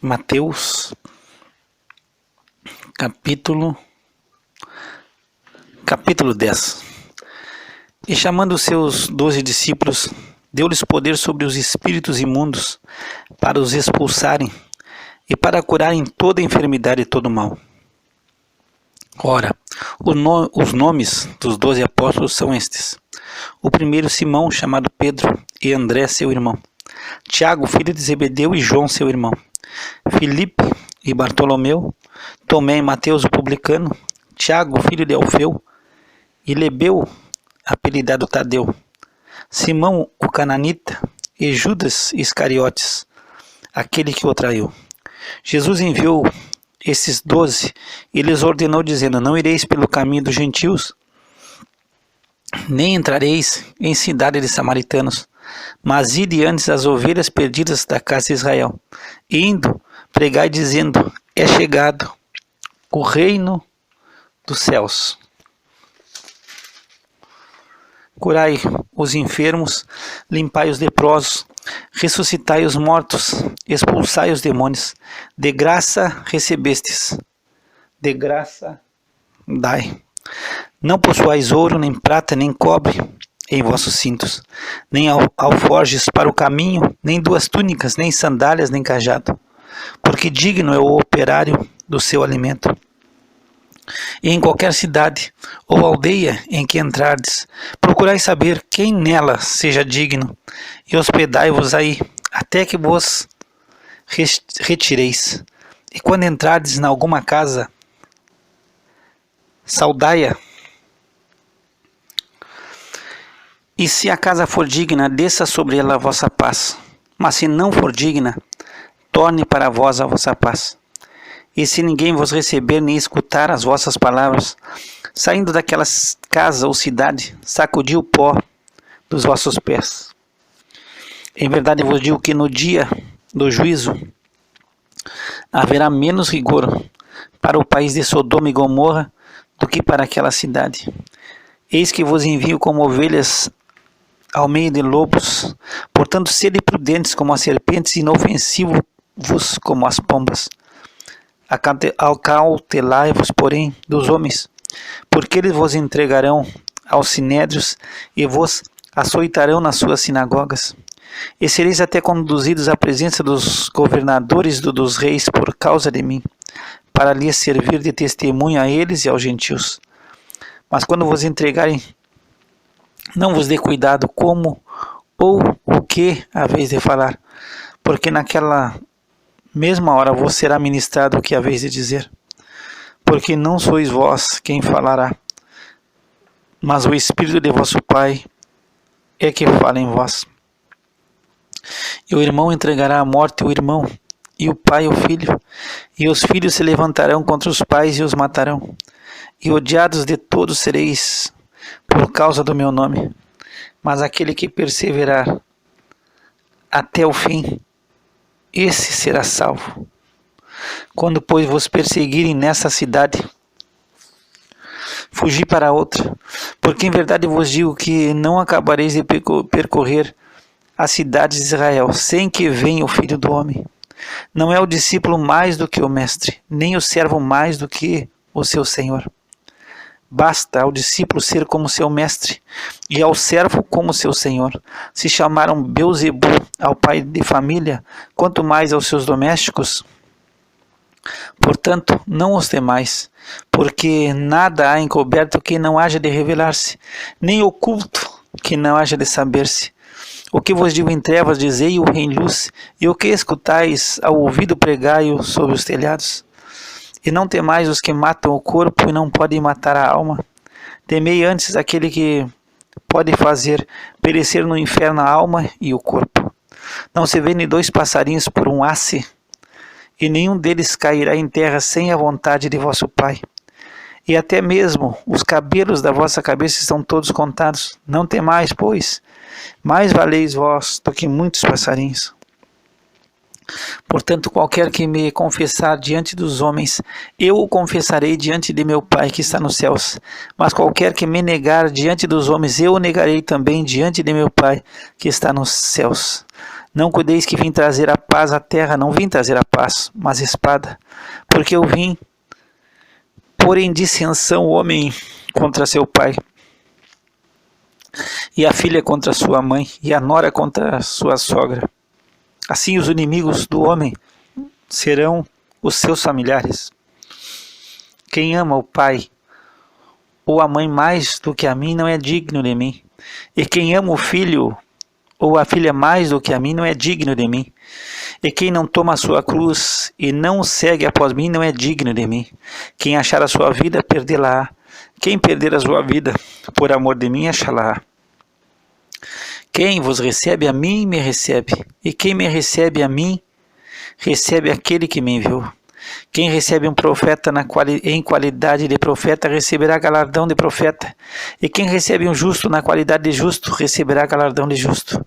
Mateus, capítulo 10. E chamando os seus 12 discípulos, deu-lhes poder sobre os espíritos imundos, para os expulsarem e para curarem toda enfermidade e todo mal. Ora, os nomes dos 12 apóstolos são estes: o primeiro Simão, chamado Pedro, e André, seu irmão; Tiago, filho de Zebedeu, e João, seu irmão; Filipe e Bartolomeu; Tomé e Mateus, o publicano; Tiago, filho de Alfeu, e Lebeu, apelidado Tadeu; Simão, o cananita, e Judas Iscariotes, aquele que o traiu. Jesus enviou esses 12 e lhes ordenou, dizendo: não ireis pelo caminho dos gentios, nem entrareis em cidade de samaritanos, mas ide antes as ovelhas perdidas da casa de Israel. E indo, pregai dizendo: é chegado o reino dos céus. Curai os enfermos, limpai os leprosos, ressuscitai os mortos, expulsai os demônios. De graça recebestes, de graça dai. Não possuais ouro, nem prata, nem cobre em vossos cintos, nem alforjes para o caminho, nem 2 túnicas, nem sandálias, nem cajado, porque digno é o operário do seu alimento. E em qualquer cidade ou aldeia em que entrardes, procurai saber quem nela seja digno, e hospedai-vos aí, até que vos retireis. E quando entrardes em alguma casa, saudai-a. E se a casa for digna, desça sobre ela a vossa paz. Mas se não for digna, torne para vós a vossa paz. E se ninguém vos receber nem escutar as vossas palavras, saindo daquela casa ou cidade, sacudi o pó dos vossos pés. Em verdade vos digo que no dia do juízo haverá menos rigor para o país de Sodoma e Gomorra do que para aquela cidade. Eis que vos envio como ovelhas ao meio de lobos, portanto sede prudentes como as serpentes e inofensivos como as pombas. Acautelai-vos, porém, dos homens, porque eles vos entregarão aos sinédrios e vos açoitarão nas suas sinagogas. E sereis até conduzidos à presença dos governadores dos reis por causa de mim, para lhes servir de testemunho a eles e aos gentios. Mas quando vos entregarem, não vos dê cuidado como ou o que haveis de falar, porque naquela mesma hora vos será ministrado o que haveis de dizer. Porque não sois vós quem falará, mas o Espírito de vosso Pai é que fala em vós. E o irmão entregará à morte o irmão, e o pai o filho, e os filhos se levantarão contra os pais e os matarão. E odiados de todos sereis por causa do meu nome. Mas aquele que perseverar até o fim, esse será salvo. Quando, pois, vos perseguirem nessa cidade, fugi para outra, porque em verdade vos digo que não acabareis de percorrer as cidades de Israel, sem que venha o Filho do Homem. Não é o discípulo mais do que o mestre, nem o servo mais do que o seu senhor. Basta ao discípulo ser como seu mestre, e ao servo como seu senhor. Se chamaram Beelzebu ao pai de família, quanto mais aos seus domésticos. Portanto, não os temais, porque nada há encoberto que não haja de revelar-se, nem oculto que não haja de saber-se. O que vos digo em trevas, dizei-o em luz, e o que escutais ao ouvido, pregai-o sobre os telhados. E não temais os que matam o corpo e não podem matar a alma. Temei antes aquele que pode fazer perecer no inferno a alma e o corpo. Não se vendem 2 passarinhos por um asse, e nenhum deles cairá em terra sem a vontade de vosso Pai. E até mesmo os cabelos da vossa cabeça estão todos contados. Não temais, pois, mais valeis vós do que muitos passarinhos. Portanto, qualquer que me confessar diante dos homens, eu o confessarei diante de meu Pai que está nos céus. Mas qualquer que me negar diante dos homens, eu o negarei também diante de meu Pai que está nos céus. Não cuideis que vim trazer a paz à terra, não vim trazer a paz, mas espada. Porque eu vim pôr em dissensão o homem contra seu pai, e a filha contra sua mãe, e a nora contra sua sogra. Assim os inimigos do homem serão os seus familiares. Quem ama o pai ou a mãe mais do que a mim não é digno de mim. E quem ama o filho ou a filha mais do que a mim não é digno de mim. E quem não toma a sua cruz e não segue após mim não é digno de mim. Quem achar a sua vida, perdê-la-á. Quem perder a sua vida por amor de mim, achá-la-á. Quem vos recebe a mim, me recebe. E quem me recebe a mim, recebe aquele que me enviou. Quem recebe um profeta em qualidade de profeta, receberá galardão de profeta. E quem recebe um justo na qualidade de justo, receberá galardão de justo.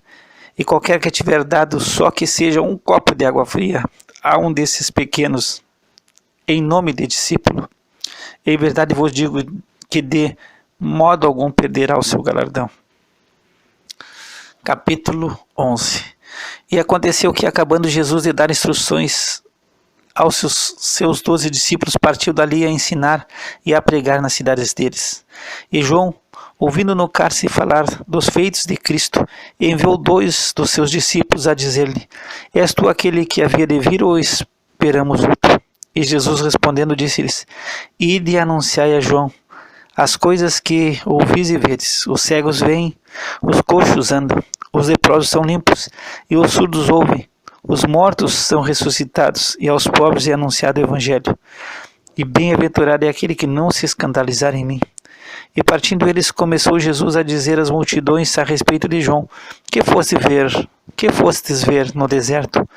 E qualquer que tiver dado só que seja um copo de água fria a um desses pequenos, em nome de discípulo, em verdade vos digo que de modo algum perderá o seu galardão. Capítulo 11. E aconteceu que, acabando Jesus de dar instruções aos seus 12 discípulos, partiu dali a ensinar e a pregar nas cidades deles. E João, ouvindo no cárcere falar dos feitos de Cristo, enviou 2 dos seus discípulos a dizer-lhe: És tu aquele que havia de vir ou esperamos outro? E Jesus respondendo disse-lhes: Ide e anunciai a João as coisas que ouvis e vedes. Os cegos veem, os coxos andam, os leprosos são limpos, e os surdos ouvem. Os mortos são ressuscitados, e aos pobres é anunciado o Evangelho. E bem-aventurado é aquele que não se escandalizar em mim. E partindo eles, começou Jesus a dizer às multidões a respeito de João: Que fostes ver no deserto?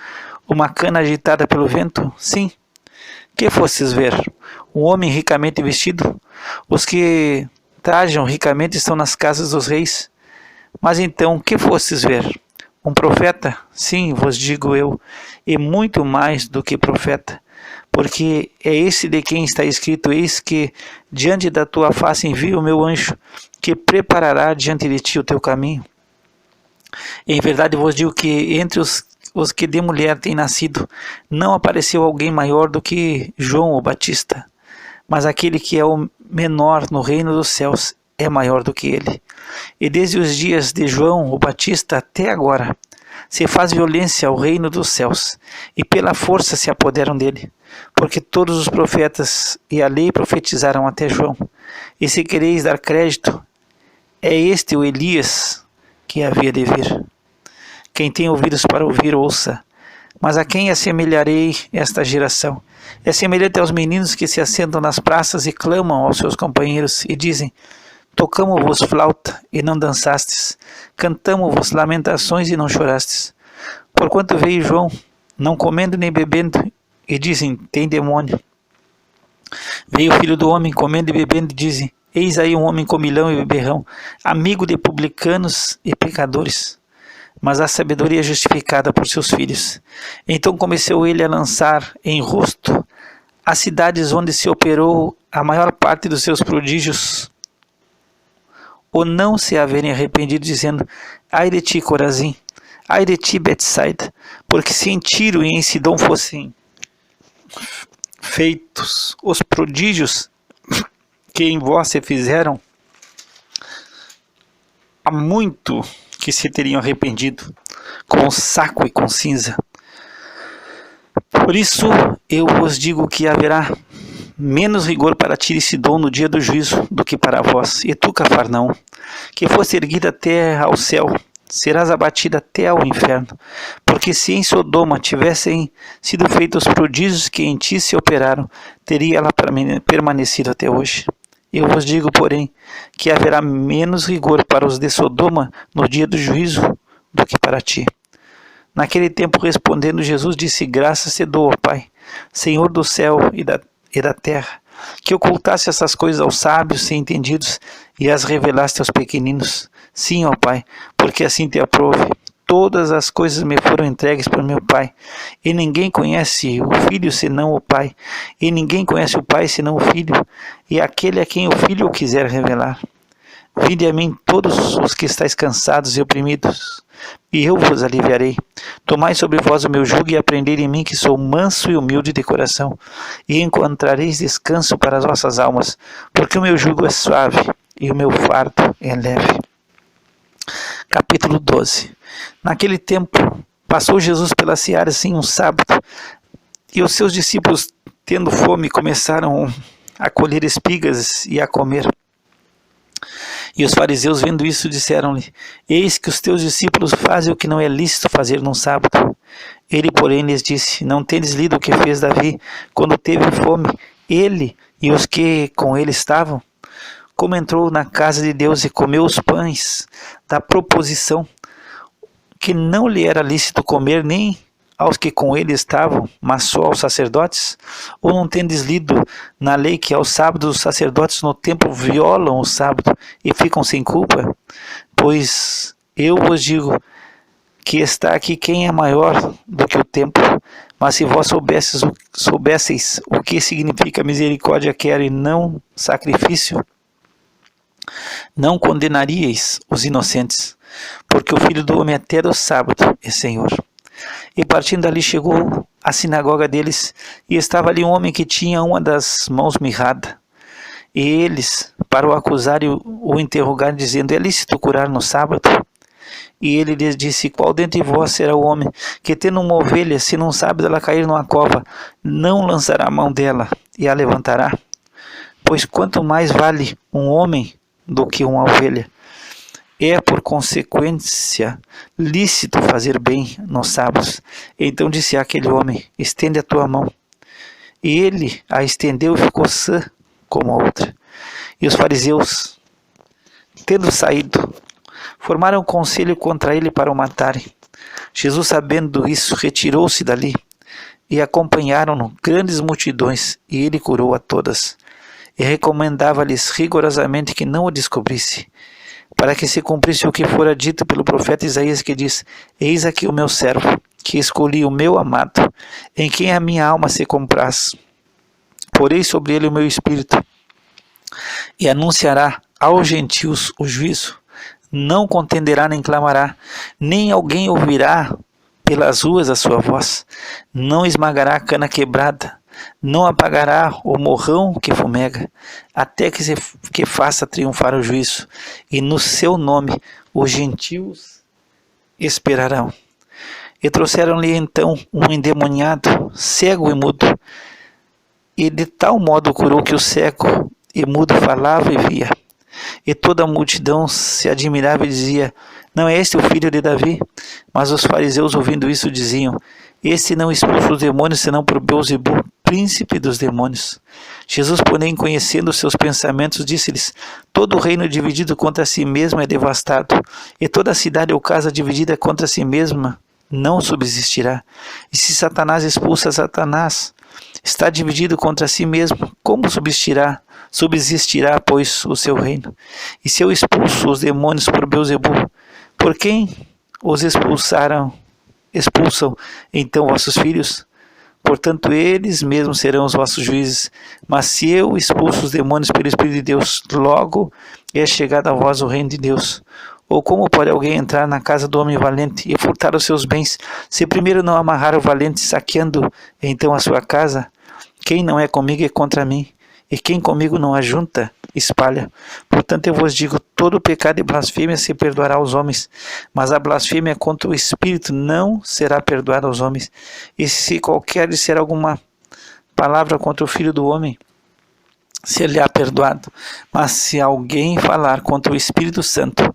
Uma cana agitada pelo vento? Sim. Que fostes ver? Um homem ricamente vestido? Os que trajam ricamente estão nas casas dos reis. Mas então, que fostes ver? Um profeta? Sim, vos digo eu, e muito mais do que profeta, porque é esse de quem está escrito: Eis que diante da tua face envio o meu anjo, que preparará diante de ti o teu caminho. Em verdade vos digo que entre os que de mulher têm nascido, não apareceu alguém maior do que João o Batista, mas aquele que é o menor no reino dos céus é maior do que ele. E desde os dias de João o Batista até agora, se faz violência ao reino dos céus, e pela força se apoderam dele, porque todos os profetas e a lei profetizaram até João. E se quereis dar crédito, é este o Elias que havia de vir. Quem tem ouvidos para ouvir, ouça. Mas a quem assemelharei esta geração? É semelhante aos meninos que se assentam nas praças e clamam aos seus companheiros e dizem: Tocamo-vos flauta e não dançastes, cantamo-vos lamentações e não chorastes. Porquanto veio João, não comendo nem bebendo, e dizem: tem demônio. Veio o Filho do Homem, comendo e bebendo, e dizem: eis aí um homem comilão e beberrão, amigo de publicanos e pecadores. Mas a sabedoria é justificada por seus filhos. Então começou ele a lançar em rosto as cidades onde se operou a maior parte dos seus prodígios, ou não se haverem arrependido, dizendo: ai de ti, Corazim, ai de ti, Betsaida, porque se em Tiro e em Sidom fossem feitos os prodígios que em vós se fizeram, há muito que se teriam arrependido com saco e com cinza. Por isso eu vos digo que haverá menos rigor para Tiro e Sidom no dia do juízo do que para vós. E tu, Cafarnaum, que fosse erguida até ao céu, serás abatida até ao inferno. Porque se em Sodoma tivessem sido feitos os prodígios que em ti se operaram, teria ela permanecido até hoje. Eu vos digo, porém, que haverá menos rigor para os de Sodoma no dia do juízo do que para ti. Naquele tempo, respondendo, Jesus disse: graças te dou, ó Pai, Senhor do céu e da terra, que ocultaste essas coisas aos sábios e entendidos e as revelaste aos pequeninos. Sim, ó Pai, porque assim te aprove. Todas as coisas me foram entregues por meu Pai, e ninguém conhece o Filho senão o Pai, e ninguém conhece o Pai senão o Filho, e aquele a quem o Filho o quiser revelar. Vinde a mim todos os que estáis cansados e oprimidos, e eu vos aliviarei. Tomai sobre vós o meu jugo e aprendei em mim, que sou manso e humilde de coração, e encontrareis descanso para as vossas almas, porque o meu jugo é suave e o meu fardo é leve. Capítulo 12. Naquele tempo, passou Jesus pela seara assim um sábado, e os seus discípulos, tendo fome, começaram a colher espigas e a comer. E os fariseus, vendo isso, disseram-lhe: Eis que os teus discípulos fazem o que não é lícito fazer num sábado. Ele, porém, lhes disse: Não tendes lido o que fez Davi quando teve fome, ele e os que com ele estavam? Como entrou na casa de Deus e comeu os pães da proposição, que não lhe era lícito comer nem aos que com ele estavam, mas só aos sacerdotes? Ou não tendes lido na lei que aos sábados os sacerdotes no templo violam o sábado e ficam sem culpa? Pois eu vos digo que está aqui quem é maior do que o templo. Mas se vós soubesseis o que significa misericórdia quero e não sacrifício, não condenaríeis os inocentes, porque o Filho do Homem até do sábado é Senhor. E partindo dali chegou à sinagoga deles, e estava ali um homem que tinha uma das mãos mirrada. E eles, para o acusar e o interrogar, dizendo: É lícito curar no sábado? E ele lhes disse: Qual dentre vós será o homem que, tendo uma ovelha, se não sabe dela cair numa cova, não lançará a mão dela e a levantará? Pois quanto mais vale um homem do que uma ovelha. É, por consequência, lícito fazer bem nos sábados. Então disse àquele homem: Estende a tua mão. E ele a estendeu e ficou sã como a outra. E os fariseus, tendo saído, formaram um conselho contra ele para o matarem. Jesus, sabendo isso, retirou-se dali, e acompanharam-no grandes multidões, e ele curou a todas. E recomendava-lhes rigorosamente que não o descobrisse, para que se cumprisse o que fora dito pelo profeta Isaías, que diz: Eis aqui o meu servo, que escolhi, o meu amado, em quem a minha alma se compraz. Porei sobre ele o meu espírito, e anunciará aos gentios o juízo. Não contenderá nem clamará, nem alguém ouvirá pelas ruas a sua voz. Não esmagará a cana quebrada, não apagará o morrão que fumega, até que faça triunfar o juízo, e no seu nome os gentios esperarão. E trouxeram-lhe então um endemoniado, cego e mudo, e de tal modo curou que o cego e mudo falava e via. E toda a multidão se admirava e dizia: Não é este o filho de Davi? Mas os fariseus, ouvindo isso, diziam: Este não expulsa os demônios, senão por Beelzebul, príncipe dos demônios. Jesus, porém, conhecendo os seus pensamentos, disse-lhes: Todo reino dividido contra si mesmo é devastado, e toda cidade ou casa dividida contra si mesma não subsistirá. E se Satanás expulsa Satanás, está dividido contra si mesmo, como subsistirá, pois, o seu reino? E se eu expulso os demônios por Beelzebul, por quem os expulsam então vossos filhos? Portanto, eles mesmos serão os vossos juízes. Mas se eu expulso os demônios pelo Espírito de Deus, logo é chegado a vós o reino de Deus. Ou como pode alguém entrar na casa do homem valente e furtar os seus bens, se primeiro não amarrar o valente, saqueando então a sua casa? Quem não é comigo é contra mim, e quem comigo não ajunta, espalha. Portanto, eu vos digo: todo pecado e blasfêmia se perdoará aos homens, mas a blasfêmia contra o Espírito não será perdoada aos homens. E se qualquer disser alguma palavra contra o Filho do Homem, ser-lhe-á perdoado. Mas se alguém falar contra o Espírito Santo,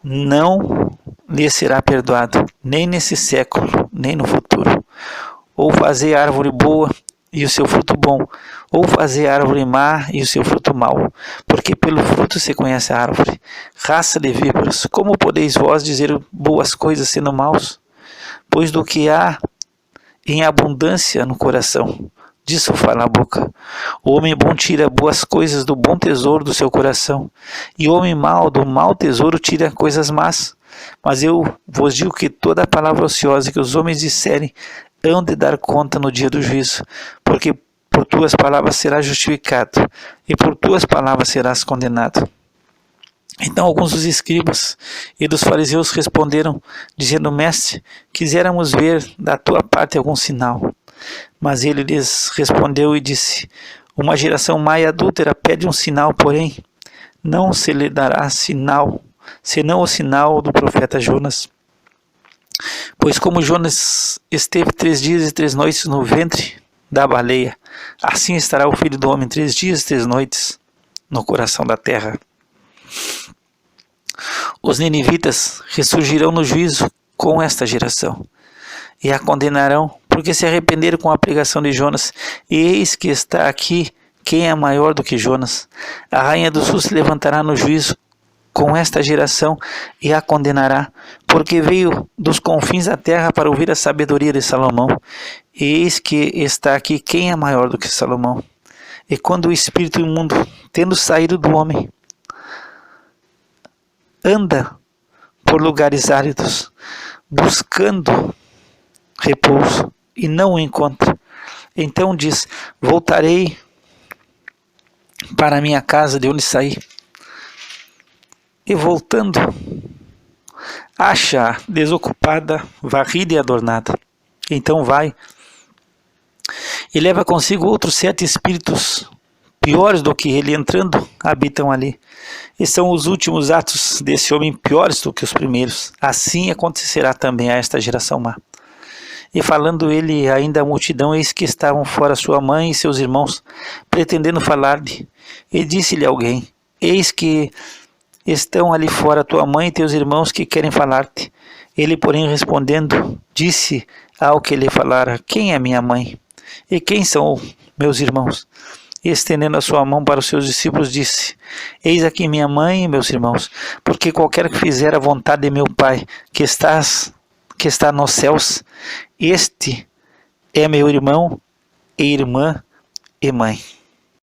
não lhe será perdoado, nem nesse século, nem no futuro. Ou fazer árvore boa e o seu fruto bom, ou fazer árvore má e o seu fruto mau, porque pelo fruto se conhece a árvore. Raça de víboras, como podeis vós dizer boas coisas sendo maus? Pois do que há em abundância no coração, disso fala a boca. O homem bom tira boas coisas do bom tesouro do seu coração, e o homem mau do mau tesouro tira coisas más. Mas eu vos digo que toda palavra ociosa que os homens disserem, hão de dar conta no dia do juízo, porque por tuas palavras serás justificado, e por tuas palavras serás condenado. Então alguns dos escribas e dos fariseus responderam, dizendo: Mestre, quiséramos ver da tua parte algum sinal. Mas ele lhes respondeu e disse: Uma geração má e adúltera pede um sinal, porém não se lhe dará sinal, senão o sinal do profeta Jonas. Pois como Jonas esteve 3 dias e 3 noites no ventre da baleia, assim estará o Filho do Homem 3 dias e 3 noites no coração da terra. Os ninivitas ressurgirão no juízo com esta geração, e a condenarão, porque se arrependeram com a pregação de Jonas. E eis que está aqui quem é maior do que Jonas. A rainha do sul se levantará no juízo com esta geração e a condenará, porque veio dos confins da terra para ouvir a sabedoria de Salomão. E eis que está aqui quem é maior do que Salomão. E quando o espírito imundo, tendo saído do homem, anda por lugares áridos, buscando repouso, e não o encontra, então diz: voltarei para a minha casa de onde saí. E voltando, acha desocupada, varrida e adornada. Então vai e leva consigo outros 7 espíritos piores do que ele, entrando, habitam ali. E são os últimos atos desse homem piores do que os primeiros. Assim acontecerá também a esta geração má. E falando ele ainda à multidão, eis que estavam fora sua mãe e seus irmãos, pretendendo falar-lhe. E disse-lhe alguém: Eis que estão ali fora tua mãe e teus irmãos que querem falar-te. Ele, porém, respondendo, disse ao que lhe falara: Quem é minha mãe? E quem são meus irmãos? E estendendo a sua mão para os seus discípulos, disse: Eis aqui minha mãe e meus irmãos, porque qualquer que fizer a vontade de meu Pai, que está nos céus, este é meu irmão e irmã e mãe.